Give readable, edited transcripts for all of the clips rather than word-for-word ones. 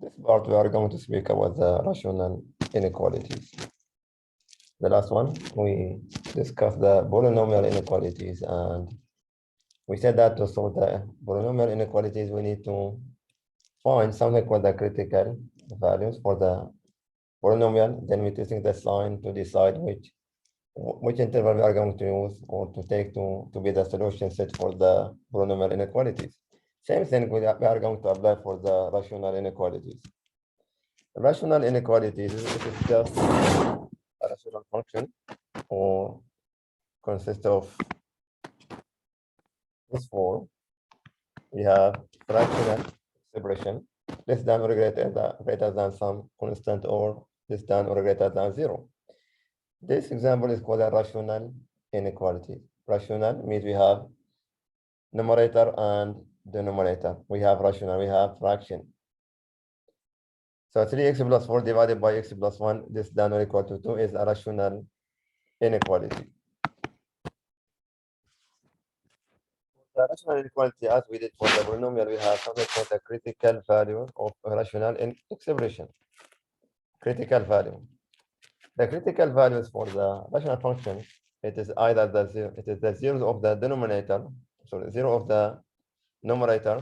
This part we are going to speak about the rational inequalities. The last one, we discussed the polynomial inequalities, and we said that to solve the polynomial inequalities, we need to find something called the critical values for the polynomial. Then we're testing the sign to decide which interval we are going to use or to take to be the solution set for the polynomial inequalities. Same thing we are going to apply for the rational inequalities. Rational inequalities is just a rational function or consists of this form. We have fractional expression less than or greater than some constant or less than or greater than 0. This example is called a rational inequality. Rational means we have numerator and denominator. We have rational, we have fraction. So 3x plus 4 divided by x plus 1 less than or equal to 2 is a rational inequality. The rational inequality, as we did for the polynomial, we have something called the critical value of a rational expression. Critical value. The critical values for the rational function, it is either the zeros of the denominator, sorry, 0 of the numerator.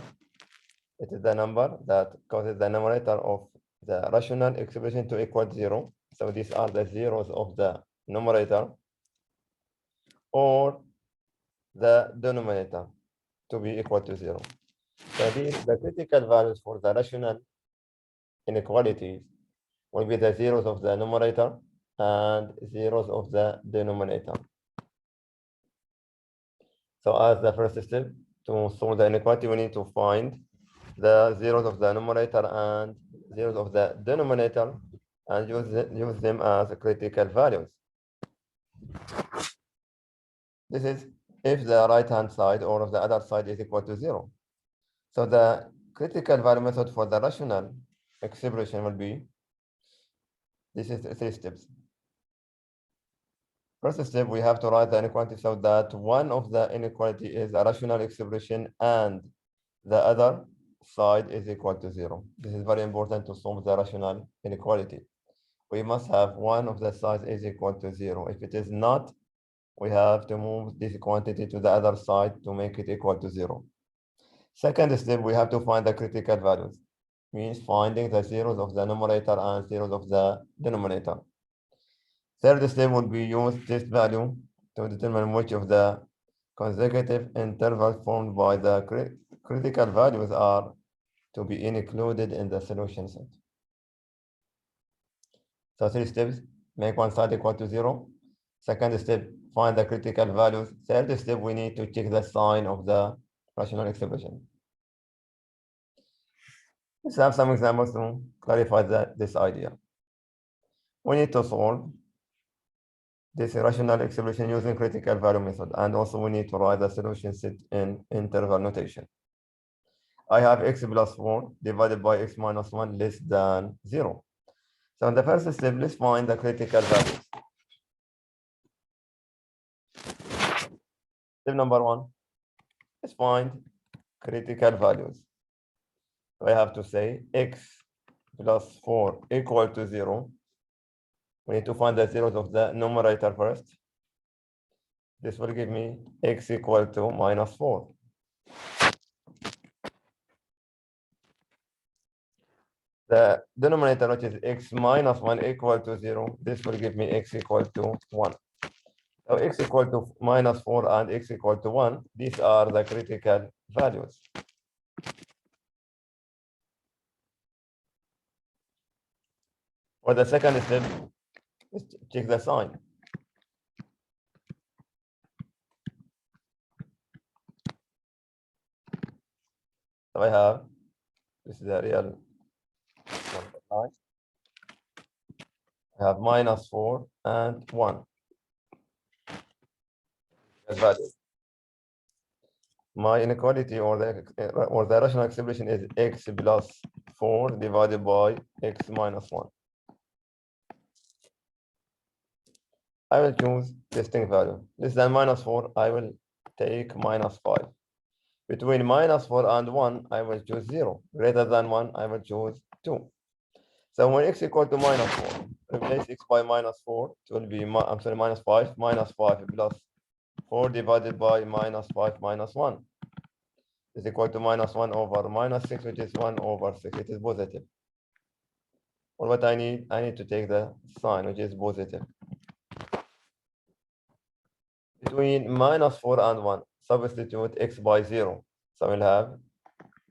It is the number that causes the numerator of the rational expression to equal 0. So these are the zeros of the numerator, or the denominator to be equal to 0. So the critical values for the rational inequalities will be the zeros of the numerator and zeros of the denominator. So as the first step to solve the inequality, we need to find the zeros of the numerator and zeros of the denominator and use them as critical values. This is if the right-hand side or of the other side is equal to 0. So the critical value method for the rational expression will be, this is 3 steps. First step, we have to write the inequality so that one of the inequality is a rational expression and the other side is equal to 0. This is very important to solve the rational inequality. We must have one of the sides is equal to 0. If it is not, we have to move this quantity to the other side to make it equal to 0. Second step, we have to find the critical values, means finding the zeros of the numerator and zeros of the denominator. Third step would be use this value to determine which of the consecutive intervals formed by the critical values are to be included in the solution set. So 3 steps, make one side equal to 0. Second step, find the critical values. Third step, we need to check the sign of the rational expression. Let's have some examples to clarify this idea. We need to solve this rational expression using critical value method, and also we need to write the solution set in interval notation. I have x plus 4 divided by x minus 1 less than 0. So in the first step, let's find the critical values. Step number 1, let's find critical values. So I have to say x plus 4 equal to 0. We need to find the zeros of the numerator first. This will give me x equal to minus 4. The denominator, which is x minus 1 equal to 0, this will give me x equal to 1. So x equal to minus 4 and x equal to 1, these are the critical values. For the second step, let's check the sign. So I have, this is the real line. I have minus 4 and 1 as values. My inequality or the rational expression is x plus 4 divided by x minus 1. I will choose distinct value. Less than minus 4, I will take minus 5. Between minus 4 and 1, I will choose 0. Greater than 1, I will choose 2. So when x equal to minus 4, replace x by minus 4, it will be, minus 5, minus 5 plus 4 divided by minus 5 minus 1 is equal to minus 1 over minus 6, which is 1 over 6. It is positive. Well, what I need to take the sign, which is positive. Between minus 4 and 1, substitute x by 0. So we'll have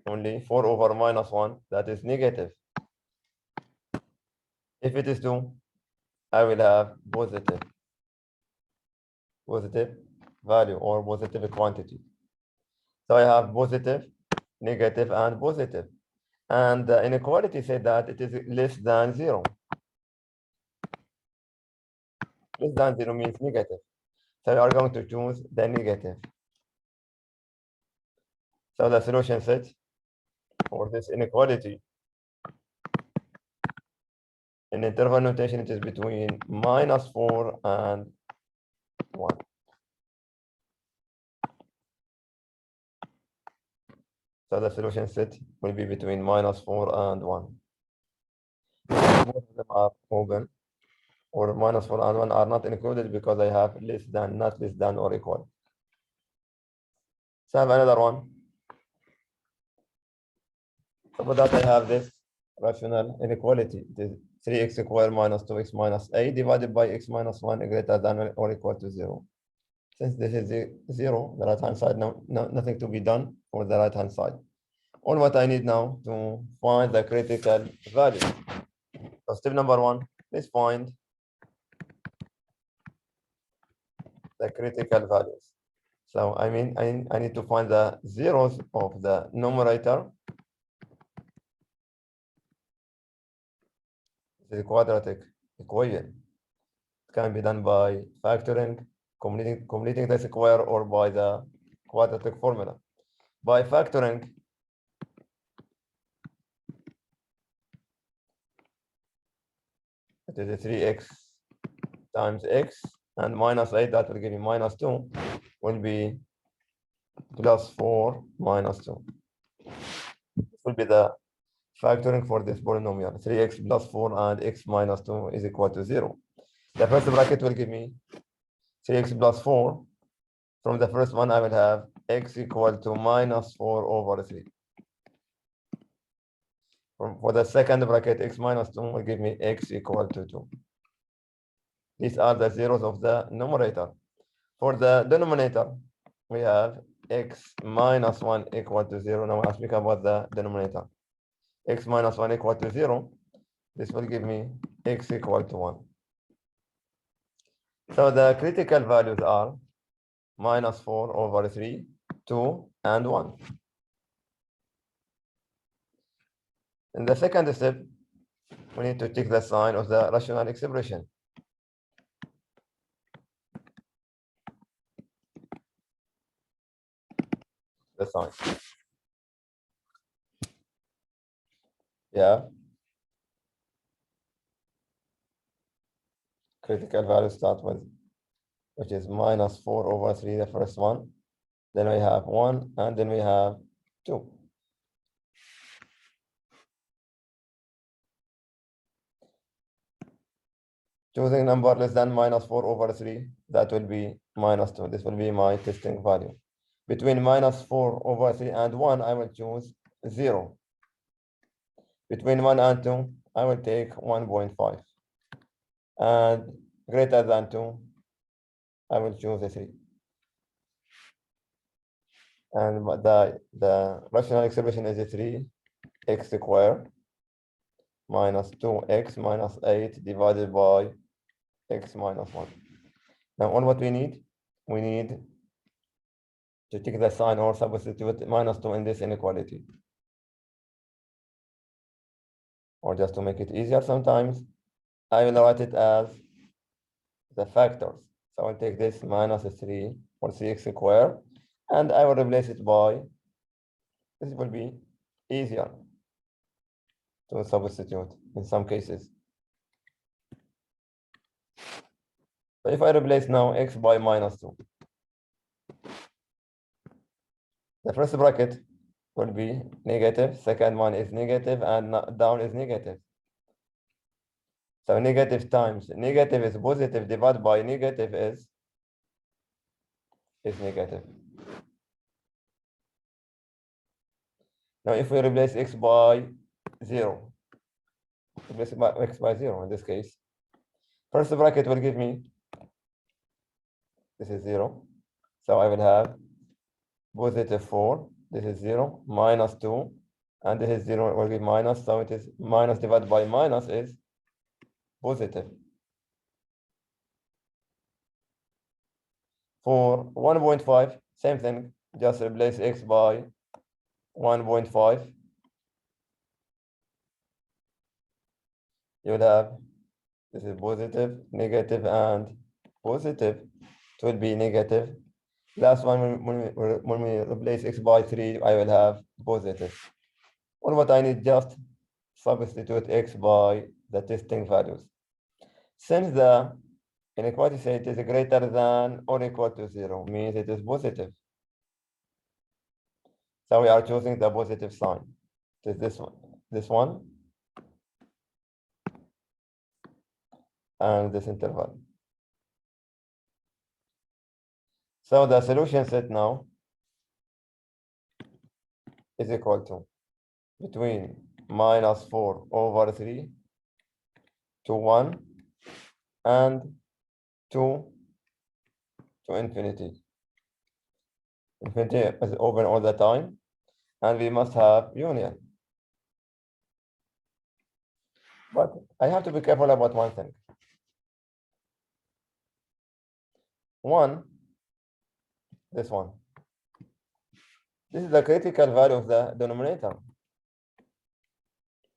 only 4 over minus 1, that is negative. If it is 2, I will have positive value or positive quantity. So I have positive, negative, and positive. And the inequality said that it is less than 0. Less than 0 means negative. So we are going to choose the negative. So the solution set for this inequality in interval notation, it is between minus 4 and 1. So the solution set will be between minus 4 and 1. Both of them are open, or minus 4 and 1 are not included because I have less than, not less than, or equal. So I have another one. So for that I have this rational inequality. It is 3x squared minus 2x minus 8 divided by x minus 1 greater than or equal to 0. Since this is 0, the right hand side, nothing to be done for the right hand side. All what I need now to find the critical value. So step number 1, let's find the critical values. So I need to find the zeros of the numerator. This is a quadratic equation. It can be done by factoring, completing the square, or by the quadratic formula. By factoring, it is 3x times x and minus 8, that will give me minus 2, will be plus 4 minus 2. This will be the factoring for this polynomial. 3x plus 4 and x minus 2 is equal to 0. The first bracket will give me 3x plus 4. From the first one, I will have x equal to minus 4 over 3. For the second bracket, x minus 2 will give me x equal to 2. These are the zeros of the numerator. For the denominator, we have x minus 1 equal to 0. Now I speak about the denominator. X minus 1 equal to 0. This will give me x equal to 1. So the critical values are minus 4 over 3, 2, and 1. In the second step, we need to take the sign of the rational expression. The sign. Yeah. Critical value start with, which is minus 4 over 3, the first one. Then we have 1, and then we have 2. Choosing number less than minus 4 over 3, that will be minus 2. This will be my testing value. Between minus 4 over 3 and 1, I will choose 0. Between 1 and 2, I will take 1.5. And greater than 2, I will choose a 3. And the rational expression is a 3x squared minus 2x minus 8 divided by x minus 1. Now, all what we need to take the sign or substitute minus 2 in this inequality. Or just to make it easier sometimes, I will write it as the factors. So I'll take this minus 3 or 3x squared, and I will replace it by, this will be easier to substitute in some cases. So if I replace now x by minus 2, the first bracket will be negative, second one is negative, and down is negative. So negative times negative is positive, divided by negative is negative. Now if we replace x by 0, replace x by 0 in this case, first bracket will give me, this is 0. So I will have positive 4, this is 0, minus 2, and this is 0, will give minus, so it is minus divided by minus is positive. For 1.5, same thing, just replace x by 1.5. You'll have, this is positive, negative, and positive. It will be negative. Last one, when we replace x by 3, I will have positive. All what I need, just substitute x by the testing values. Since the inequality set is greater than or equal to 0, means it is positive. So we are choosing the positive sign. It is this one, and this interval. So the solution set now is equal to between minus 4 over 3 to 1 and 2 to infinity. Infinity is open all the time, and we must have union. But I have to be careful about one thing. This one. This is the critical value of the denominator.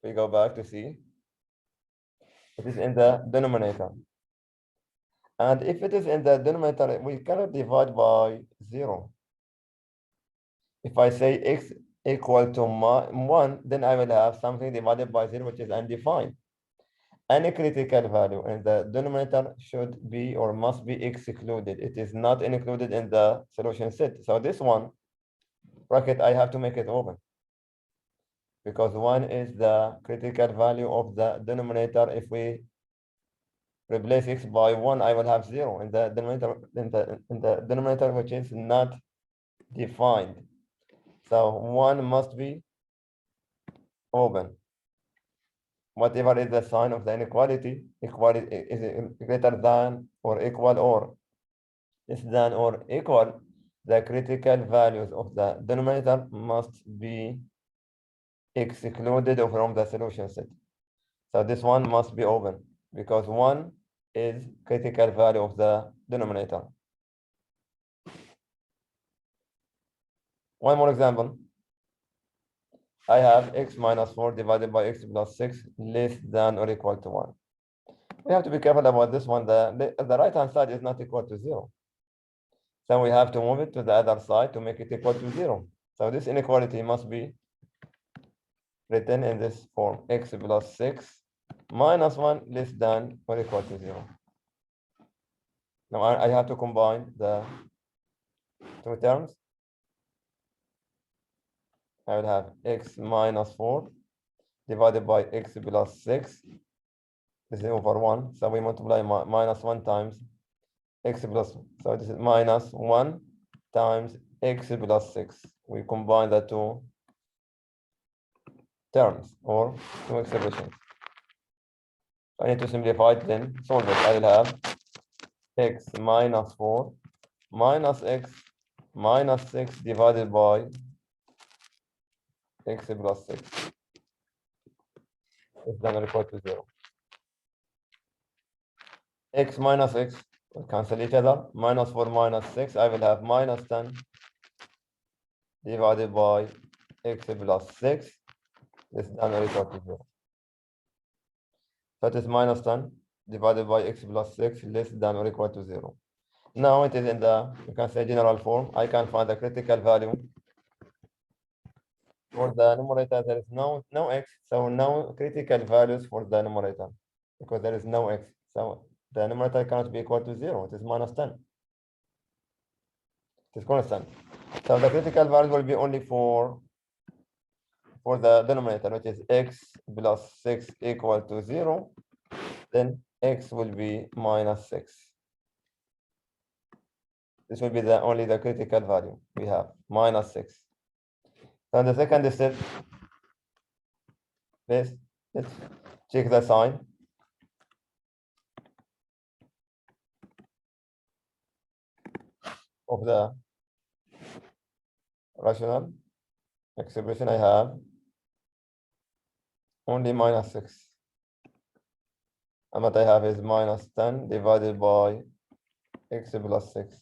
We go back to see. It is in the denominator. And if it is in the denominator, we cannot divide by 0. If I say x equal to 1, then I will have something divided by 0, which is undefined. Any critical value in the denominator should be or must be excluded. It is not included in the solution set. So this one, bracket, I have to make it open, because 1 is the critical value of the denominator. If we replace x by 1, I will have 0 in the denominator, in the denominator, which is not defined. So 1 must be open. Whatever is the sign of the inequality, equality is greater than or equal or less than or equal, the critical values of the denominator must be excluded from the solution set. So this one must be open, because 1 is critical value of the denominator. One more example. I have x minus 4 divided by x plus 6 less than or equal to 1. We have to be careful about this one. The right-hand side is not equal to 0. So we have to move it to the other side to make it equal to 0. So this inequality must be written in this form: x plus 6 minus 1 less than or equal to 0. Now I have to combine the two terms. I will have x minus 4 divided by x plus 6. This is over 1. So we multiply minus 1 times x plus, so this is minus 1 times x plus 6. We combine the two terms or two expressions. I need to simplify it, then solve it. I will have x minus 4 minus x minus 6 divided by x plus 6 is then equal to 0. X minus x will cancel each other. Minus 4 minus 6, I will have minus 10 divided by x plus 6 is then equal to 0. That is minus 10 divided by x plus 6 less than or equal to 0. Now it is in the, you can say, general form. I can find the critical value. For the numerator, there is no x, so no critical values for the numerator, because there is no x. So the numerator cannot be equal to 0. It is minus 10. It is constant. So the critical value will be only for the denominator, which is x plus 6 equal to 0, then x will be minus 6. This will be only the critical value we have, minus 6. So in the second step, let's check the sign. Of the rational expression, I have only minus 6. And what I have is minus 10 divided by x plus 6.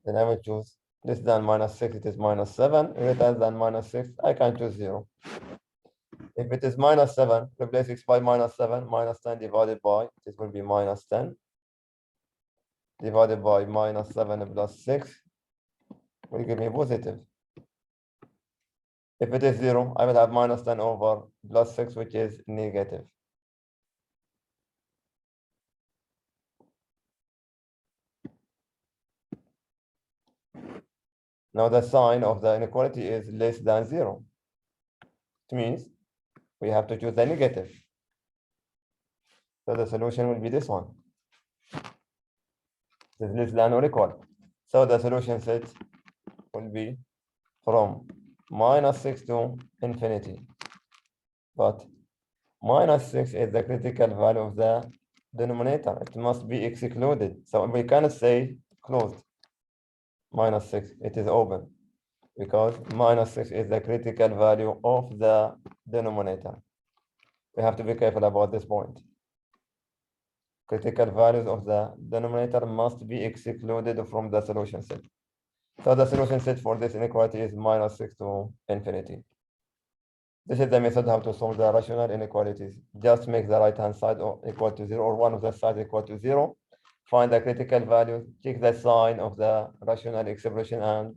Then I will choose less than minus 6, it is minus 7. Greater than minus 6, I can choose 0. If it is minus 7, replace x by minus 7, minus 10 divided by, this will be minus 10 divided by minus 7 plus 6 will give me positive. If it is 0, I will have minus 10 over plus 6, which is negative. Now the sign of the inequality is less than 0. It means we have to choose the negative. So the solution will be this one. This is less than or equal. So the solution set will be from minus 6 to infinity. But minus 6 is the critical value of the denominator. It must be excluded. So we cannot say closed. Minus 6, it is open. Because minus 6 is the critical value of the denominator. We have to be careful about this point. Critical values of the denominator must be excluded from the solution set. So the solution set for this inequality is minus 6 to infinity. This is the method how to solve the rational inequalities. Just make the right-hand side equal to 0 or one of the sides equal to 0. Find the critical values, check the sign of the rational expression, and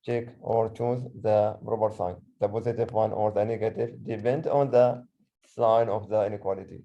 check or choose the proper sign. The positive one or the negative depend on the sign of the inequality.